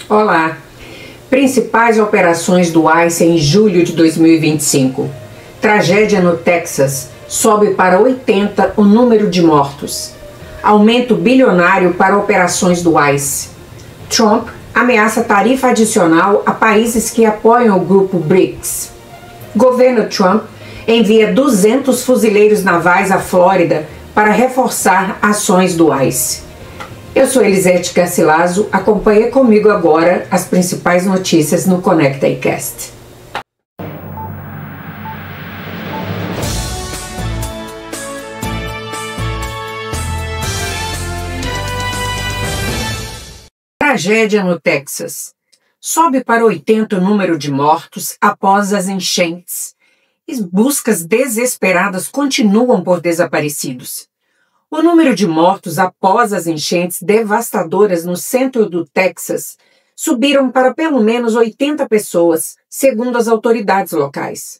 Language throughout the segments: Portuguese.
Olá! Principais operações do ICE em julho de 2025. Tragédia no Texas. Sobe para 80 o número de mortos. Aumento bilionário para operações do ICE. Trump ameaça tarifa adicional a países que apoiam o grupo BRICS. Governo Trump envia 200 fuzileiros navais à Flórida para reforçar ações do ICE. Eu sou Elisete Garcilaso, acompanhe comigo agora as principais notícias no Conecta iCast. Tragédia no Texas. Sobe para 80 o número de mortos após as enchentes. E buscas desesperadas continuam por desaparecidos. O número de mortos após as enchentes devastadoras no centro do Texas subiram para pelo menos 80 pessoas, segundo as autoridades locais.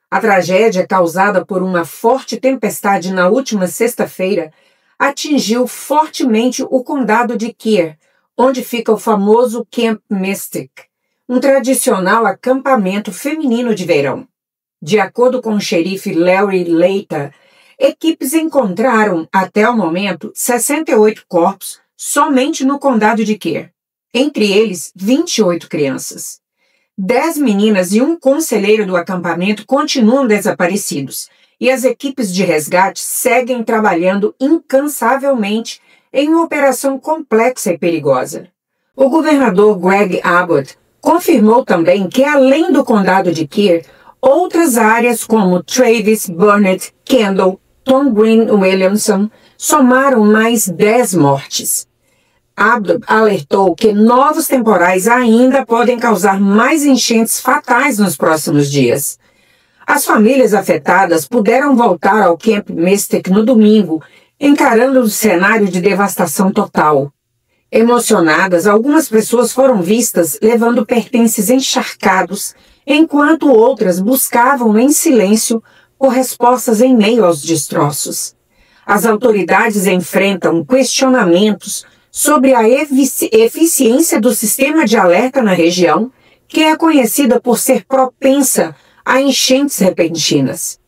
A tragédia, causada por uma forte tempestade na última sexta-feira, atingiu fortemente o condado de Kern, onde fica o famoso Camp Mystic, um tradicional acampamento feminino de verão. De acordo com o xerife Larry Leita, equipes encontraram, até o momento, 68 corpos somente no condado de Kern. Entre eles, 28 crianças. 10 meninas e um conselheiro do acampamento continuam desaparecidos, e as equipes de resgate seguem trabalhando incansavelmente em uma operação complexa e perigosa. O governador Greg Abbott confirmou também que, além do condado de Kern, outras áreas como Travis, Burnett, Kendall, Tom Green Williamson somaram mais 10 mortes. Abbott alertou que novos temporais ainda podem causar mais enchentes fatais nos próximos dias. As famílias afetadas puderam voltar ao Camp Mystic no domingo, encarando o cenário de devastação total. Emocionadas, algumas pessoas foram vistas levando pertences encharcados, enquanto outras buscavam em silêncio por respostas em meio aos destroços. As autoridades enfrentam questionamentos sobre a eficiência do sistema de alerta na região, que é conhecida por ser propensa a enchentes repentinas.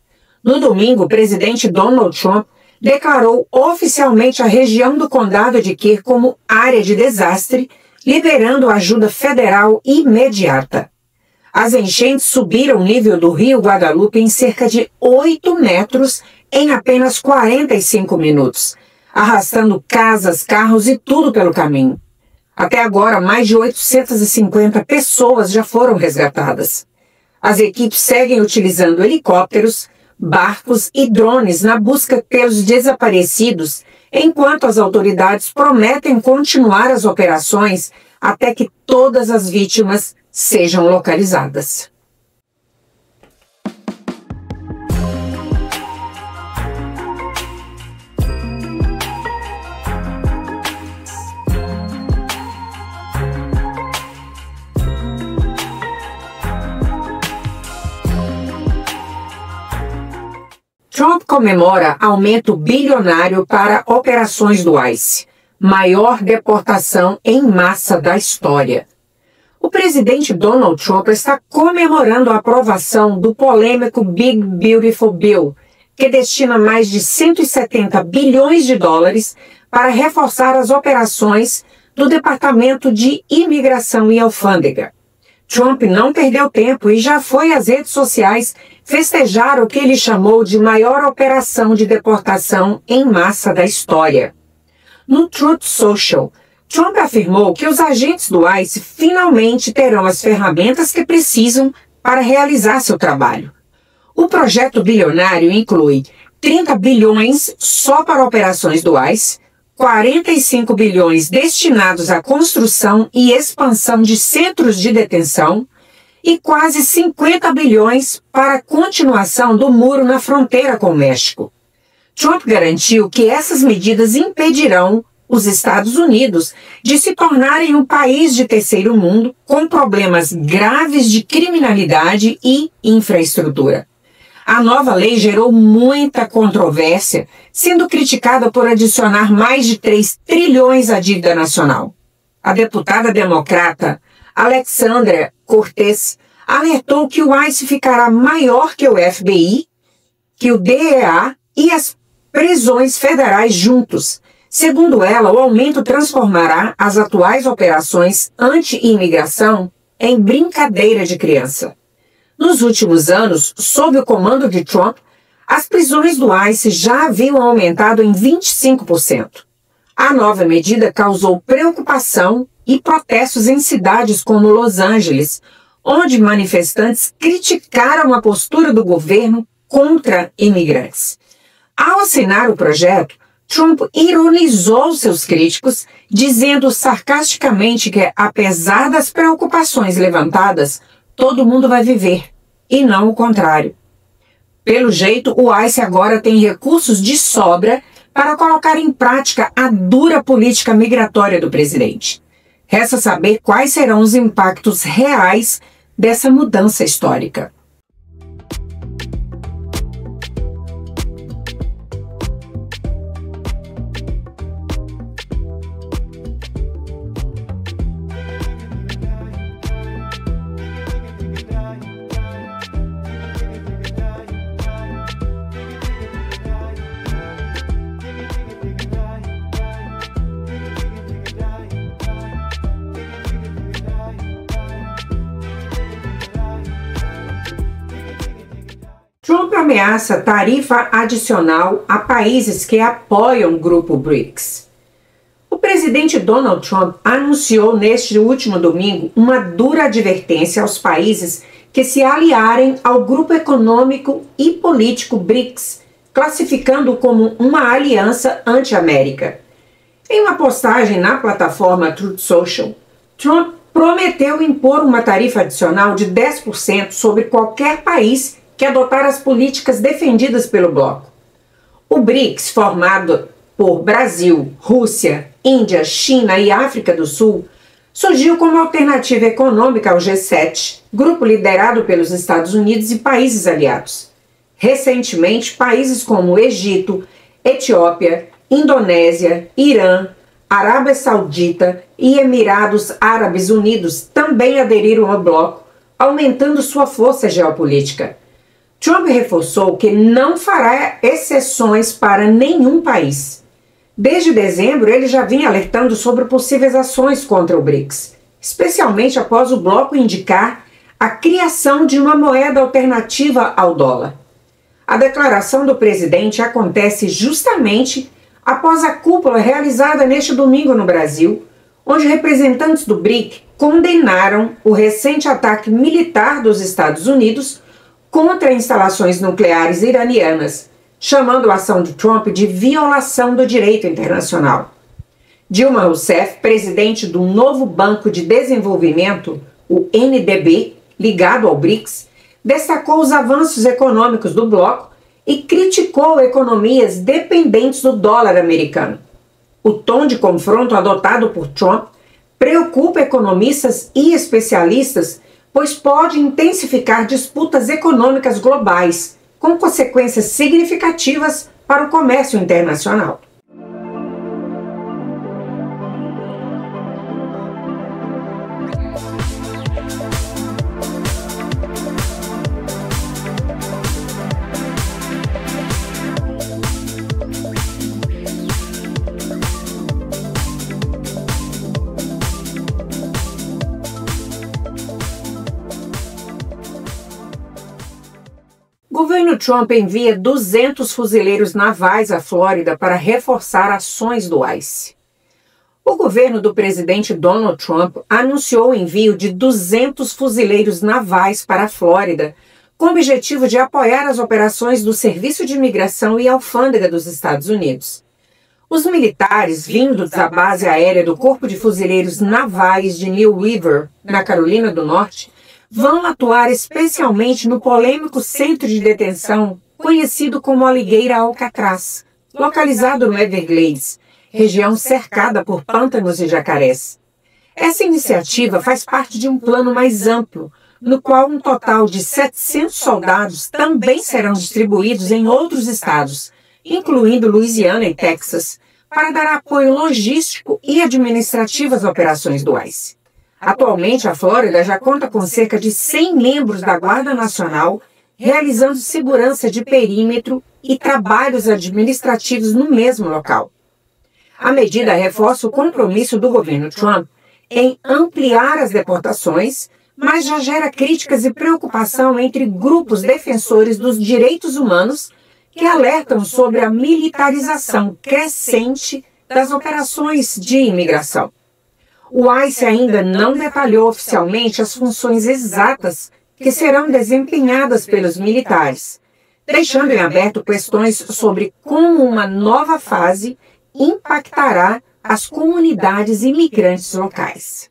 No domingo, o presidente Donald Trump declarou oficialmente a região do condado de Kern como área de desastre, liberando ajuda federal imediata. As enchentes subiram o nível do rio Guadalupe em cerca de 8 metros em apenas 45 minutos, arrastando casas, carros e tudo pelo caminho. Até agora, mais de 850 pessoas já foram resgatadas. As equipes seguem utilizando helicópteros, barcos e drones na busca pelos desaparecidos, enquanto as autoridades prometem continuar as operações até que todas as vítimas sejam localizadas. Trump comemora aumento bilionário para operações do ICE, maior deportação em massa da história. O presidente Donald Trump está comemorando a aprovação do polêmico Big Beautiful Bill, que destina mais de 170 bilhões de dólares para reforçar as operações do Departamento de Imigração e Alfândega. Trump não perdeu tempo e já foi às redes sociais festejar o que ele chamou de maior operação de deportação em massa da história. No Truth Social, Trump afirmou que os agentes do ICE finalmente terão as ferramentas que precisam para realizar seu trabalho. O projeto bilionário inclui 30 bilhões só para operações do ICE, 45 bilhões destinados à construção e expansão de centros de detenção e quase 50 bilhões para a continuação do muro na fronteira com o México. Trump garantiu que essas medidas impedirão os Estados Unidos de se tornarem um país de terceiro mundo com problemas graves de criminalidade e infraestrutura. A nova lei gerou muita controvérsia, sendo criticada por adicionar mais de 3 trilhões à dívida nacional. A deputada democrata Alexandra Cortez, alertou que o ICE ficará maior que o FBI, que o DEA e as prisões federais juntos. Segundo ela, o aumento transformará as atuais operações anti-imigração em brincadeira de criança. Nos últimos anos, sob o comando de Trump, as prisões do ICE já haviam aumentado em 25%. A nova medida causou preocupação e protestos em cidades como Los Angeles, onde manifestantes criticaram a postura do governo contra imigrantes. Ao assinar o projeto, Trump ironizou seus críticos, dizendo sarcasticamente que, apesar das preocupações levantadas, todo mundo vai viver, e não o contrário. Pelo jeito, o ICE agora tem recursos de sobra para colocar em prática a dura política migratória do presidente. Resta saber quais serão os impactos reais dessa mudança histórica. Trump ameaça tarifa adicional a países que apoiam o grupo BRICS. O presidente Donald Trump anunciou neste último domingo uma dura advertência aos países que se aliarem ao grupo econômico e político BRICS, classificando-o como uma aliança anti-América. Em uma postagem na plataforma Truth Social, Trump prometeu impor uma tarifa adicional de 10% sobre qualquer país que adotar as políticas defendidas pelo bloco. O BRICS, formado por Brasil, Rússia, Índia, China e África do Sul, surgiu como alternativa econômica ao G7, grupo liderado pelos Estados Unidos e países aliados. Recentemente, países como Egito, Etiópia, Indonésia, Irã, Arábia Saudita e Emirados Árabes Unidos também aderiram ao bloco, aumentando sua força geopolítica. Trump reforçou que não fará exceções para nenhum país. Desde dezembro, ele já vinha alertando sobre possíveis ações contra o BRICS, especialmente após o bloco indicar a criação de uma moeda alternativa ao dólar. A declaração do presidente acontece justamente após a cúpula realizada neste domingo no Brasil, onde representantes do BRIC condenaram o recente ataque militar dos Estados Unidos contra instalações nucleares iranianas, chamando a ação de Trump de violação do direito internacional. Dilma Rousseff, presidente do novo Banco de Desenvolvimento, o NDB, ligado ao BRICS, destacou os avanços econômicos do bloco e criticou economias dependentes do dólar americano. O tom de confronto adotado por Trump preocupa economistas e especialistas, pois pode intensificar disputas econômicas globais, com consequências significativas para o comércio internacional. O governo Trump envia 200 fuzileiros navais à Flórida para reforçar ações do ICE. O governo do presidente Donald Trump anunciou o envio de 200 fuzileiros navais para a Flórida, com o objetivo de apoiar as operações do Serviço de Imigração e Alfândega dos Estados Unidos. Os militares, vindos da base aérea do Corpo de Fuzileiros Navais de New River, na Carolina do Norte, vão atuar especialmente no polêmico centro de detenção conhecido como Alligator Alcatraz, localizado no Everglades, região cercada por pântanos e jacarés. Essa iniciativa faz parte de um plano mais amplo, no qual um total de 700 soldados também serão distribuídos em outros estados, incluindo Louisiana e Texas, para dar apoio logístico e administrativo às operações do ICE. Atualmente, a Flórida já conta com cerca de 100 membros da Guarda Nacional realizando segurança de perímetro e trabalhos administrativos no mesmo local. A medida reforça o compromisso do governo Trump em ampliar as deportações, mas já gera críticas e preocupação entre grupos defensores dos direitos humanos que alertam sobre a militarização crescente das operações de imigração. O ICE ainda não detalhou oficialmente as funções exatas que serão desempenhadas pelos militares, deixando em aberto questões sobre como uma nova fase impactará as comunidades imigrantes locais.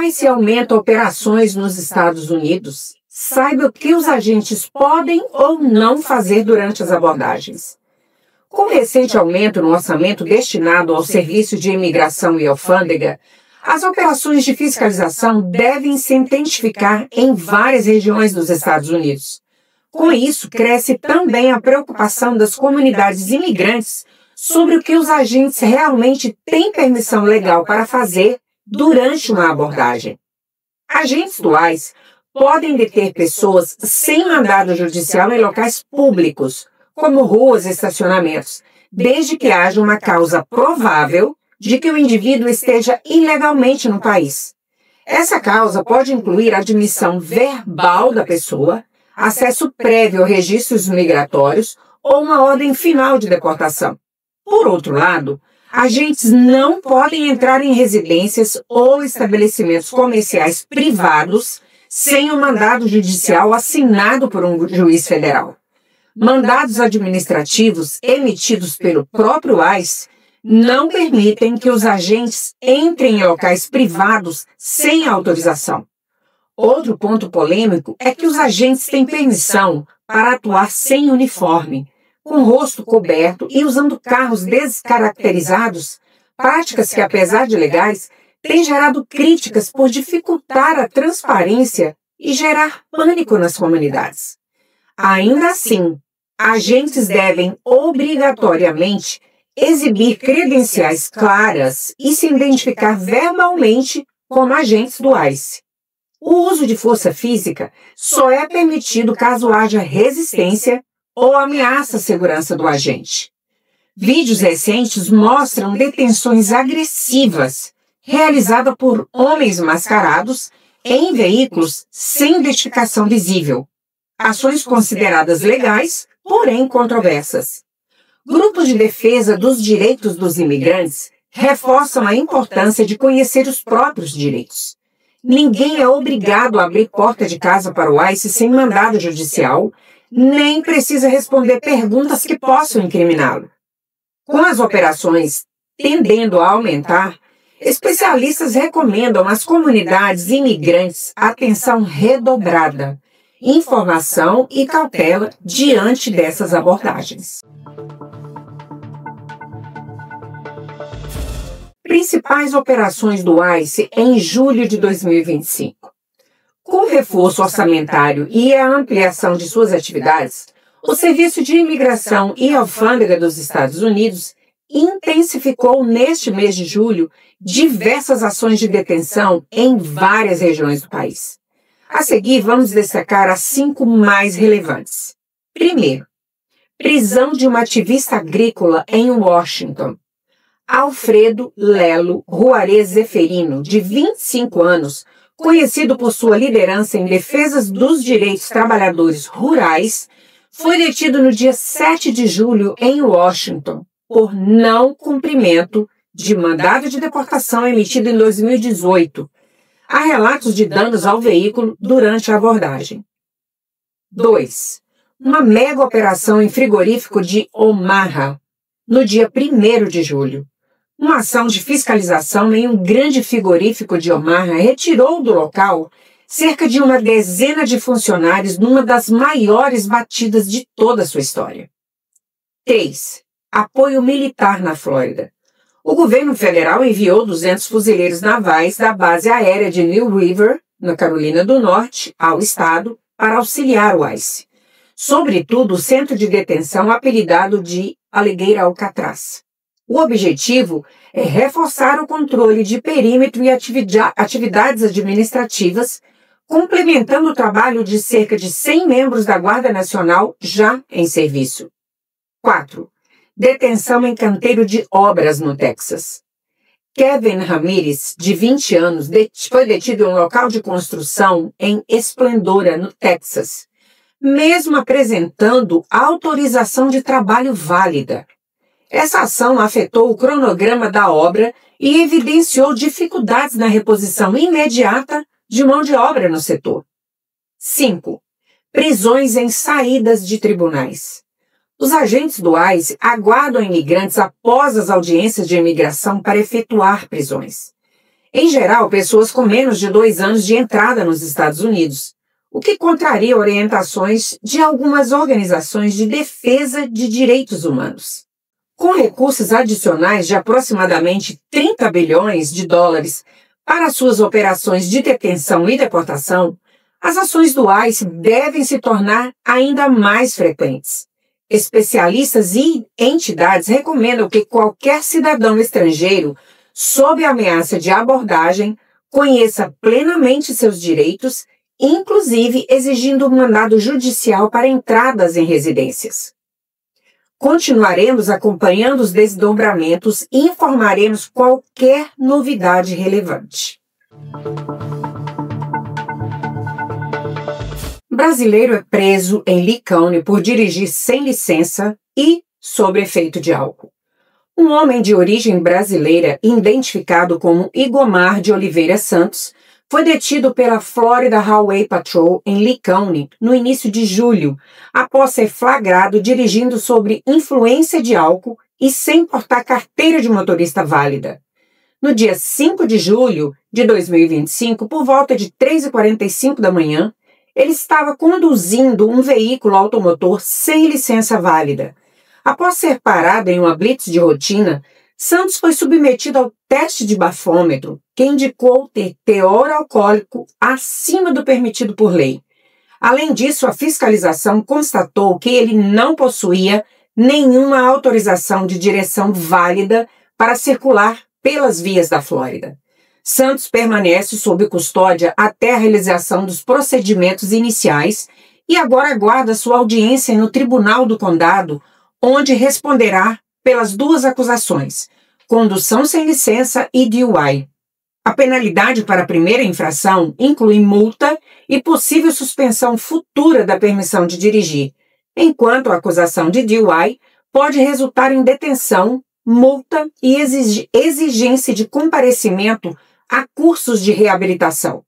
ICE aumenta operações nos Estados Unidos. Saiba o que os agentes podem ou não fazer durante as abordagens. Com o recente aumento no orçamento destinado ao Serviço de Imigração e Alfândega, as operações de fiscalização devem se intensificar em várias regiões dos Estados Unidos. Com isso, cresce também a preocupação das comunidades imigrantes sobre o que os agentes realmente têm permissão legal para fazer durante uma abordagem. Agentes do ICE podem deter pessoas sem mandado judicial em locais públicos, como ruas e estacionamentos, desde que haja uma causa provável de que o indivíduo esteja ilegalmente no país. Essa causa pode incluir a admissão verbal da pessoa, acesso prévio a registros migratórios ou uma ordem final de deportação. Por outro lado, agentes não podem entrar em residências ou estabelecimentos comerciais privados sem o mandado judicial assinado por um juiz federal. Mandados administrativos emitidos pelo próprio ICE não permitem que os agentes entrem em locais privados sem autorização. Outro ponto polêmico é que os agentes têm permissão para atuar sem uniforme, com o rosto coberto e usando carros descaracterizados, práticas que, apesar de legais, têm gerado críticas por dificultar a transparência e gerar pânico nas comunidades. Ainda assim, agentes devem obrigatoriamente exibir credenciais claras e se identificar verbalmente como agentes do ICE. O uso de força física só é permitido caso haja resistência ou ameaça à segurança do agente. Vídeos recentes mostram detenções agressivas realizadas por homens mascarados em veículos sem identificação visível. Ações consideradas legais, porém controversas. Grupos de defesa dos direitos dos imigrantes reforçam a importância de conhecer os próprios direitos. Ninguém é obrigado a abrir porta de casa para o ICE sem mandado judicial, nem precisa responder perguntas que possam incriminá-lo. Com as operações tendendo a aumentar, especialistas recomendam às comunidades imigrantes atenção redobrada, informação e cautela diante dessas abordagens. Principais operações do ICE em julho de 2025. Com o reforço orçamentário e a ampliação de suas atividades, o Serviço de Imigração e Alfândega dos Estados Unidos intensificou neste mês de julho diversas ações de detenção em várias regiões do país. A seguir, vamos destacar as 5 mais relevantes. Primeiro, prisão de uma ativista agrícola em Washington. Alfredo Lelo Juarez Zeferino, de 25 anos, conhecido por sua liderança em defesa dos direitos trabalhadores rurais, foi detido no dia 7 de julho em Washington por não cumprimento de mandado de deportação emitido em 2018. Há relatos de danos ao veículo durante a abordagem. 2. Uma mega operação em frigorífico de Omaha, no dia 1º de julho. Uma ação de fiscalização em um grande frigorífico de Omaha retirou do local cerca de uma dezena de funcionários numa das maiores batidas de toda a sua história. 3. Apoio militar na Flórida. O governo federal enviou 200 fuzileiros navais da base aérea de New River, na Carolina do Norte, ao estado, para auxiliar o ICE. Sobretudo, o centro de detenção apelidado de Alligator Alcatraz. O objetivo é reforçar o controle de perímetro e atividades administrativas, complementando o trabalho de cerca de 100 membros da Guarda Nacional já em serviço. 4. Detenção em canteiro de obras no Texas. Kevin Ramirez, de 20 anos, foi detido em um local de construção em Esplendora, no Texas, mesmo apresentando autorização de trabalho válida. Essa ação afetou o cronograma da obra e evidenciou dificuldades na reposição imediata de mão de obra no setor. 5. Prisões em saídas de tribunais. Os agentes do ICE aguardam imigrantes após as audiências de imigração para efetuar prisões. Em geral, pessoas com menos de 2 anos de entrada nos Estados Unidos, o que contraria orientações de algumas organizações de defesa de direitos humanos. Com recursos adicionais de aproximadamente 30 bilhões de dólares para suas operações de detenção e deportação, as ações do ICE devem se tornar ainda mais frequentes. Especialistas e entidades recomendam que qualquer cidadão estrangeiro, sob ameaça de abordagem, conheça plenamente seus direitos, inclusive exigindo um mandado judicial para entradas em residências. Continuaremos acompanhando os desdobramentos e informaremos qualquer novidade relevante. Brasileiro é preso em Lee County por dirigir sem licença e sob efeito de álcool. Um homem de origem brasileira, identificado como Igomar de Oliveira Santos, foi detido pela Florida Highway Patrol em Lee County no início de julho, após ser flagrado dirigindo sob influência de álcool e sem portar carteira de motorista válida. No dia 5 de julho de 2025, por volta de 3h45 da manhã, ele estava conduzindo um veículo automotor sem licença válida. Após ser parado em uma blitz de rotina, Santos foi submetido ao teste de bafômetro, que indicou ter teor alcoólico acima do permitido por lei. Além disso, a fiscalização constatou que ele não possuía nenhuma autorização de direção válida para circular pelas vias da Flórida. Santos permanece sob custódia até a realização dos procedimentos iniciais e agora aguarda sua audiência no Tribunal do Condado, onde responderá pelas 2 acusações, condução sem licença e DUI. A penalidade para a primeira infração inclui multa e possível suspensão futura da permissão de dirigir, enquanto a acusação de DUI pode resultar em detenção, multa e exigência de comparecimento a cursos de reabilitação.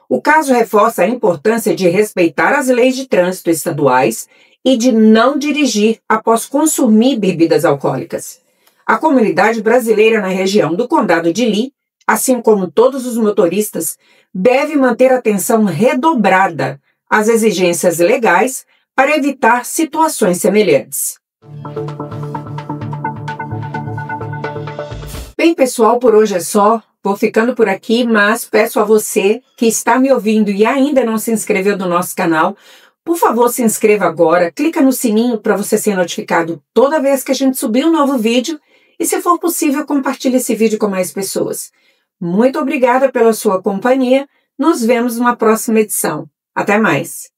O caso reforça a importância de respeitar as leis de trânsito estaduais e de não dirigir após consumir bebidas alcoólicas. A comunidade brasileira na região do Condado de Lee, assim como todos os motoristas, deve manter atenção redobrada às exigências legais para evitar situações semelhantes. Bem, pessoal, por hoje é só. Vou ficando por aqui, mas peço a você que está me ouvindo e ainda não se inscreveu no nosso canal, por favor, se inscreva agora, clica no sininho para você ser notificado toda vez que a gente subir um novo vídeo e, se for possível, compartilhe esse vídeo com mais pessoas. Muito obrigada pela sua companhia, nos vemos numa próxima edição. Até mais!